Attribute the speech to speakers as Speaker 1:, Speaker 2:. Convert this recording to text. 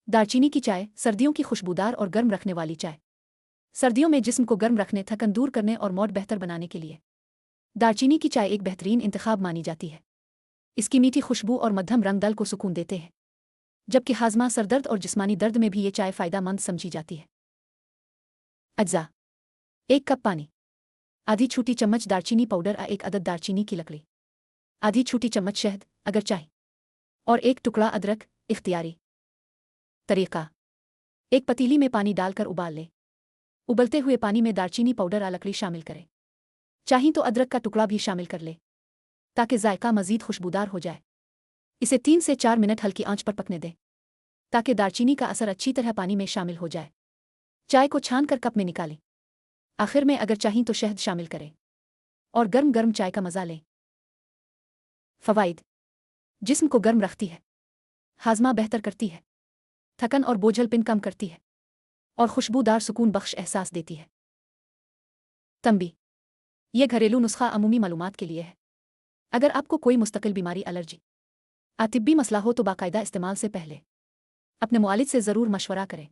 Speaker 1: दालचीनी की चाय सर्दियों की खुशबूदार और गर्म रखने वाली चाय। सर्दियों में जिस्म को गर्म रखने, थकन दूर करने और मूड बेहतर बनाने के लिए दालचीनी की चाय एक बेहतरीन इंतखाब मानी जाती है। इसकी मीठी खुशबू और मध्यम रंग दिल को सुकून देते हैं, जबकि हाजमा, सरदर्द और जिस्मानी दर्द में भी ये चाय फ़ायदेमंद समझी जाती है। अज्जा: 1 कप पानी, आधी छोटी चम्मच दालचीनी पाउडर, 1 अदद दालचीनी की लकड़ी, आधी छोटी चम्मच शहद अगर चाहे, और 1 टुकड़ा अदरक इख्तियारी। तरीका: एक पतीली में पानी डालकर उबाल लें। उबलते हुए पानी में दालचीनी पाउडर लकड़ी शामिल करें। चाहें तो अदरक का टुकड़ा भी शामिल कर लें ताकि जायका मज़ीद खुशबूदार हो जाए। इसे 3 से 4 मिनट हल्की आंच पर पकने दें ताकि दालचीनी का असर अच्छी तरह पानी में शामिल हो जाए। चाय को छान कर कप में निकालें। आखिर में अगर चाहें तो शहद शामिल करें और गर्म गर्म चाय का मज़ा लें। फ़वाइद: जिस्म को गर्म रखती है, हाजमा बेहतर करती है, थकन और बोझलपन कम करती है और खुशबूदार सुकून बख्श एहसास देती है। तंबी: यह घरेलू नुस्खा अमूमी मालूमात के लिए है। अगर आपको कोई मुस्तकिल बीमारी, एलर्जी या तिब्बी मसला हो तो बाकायदा इस्तेमाल से पहले अपने मुआलिज से ज़रूर मशवरा करें।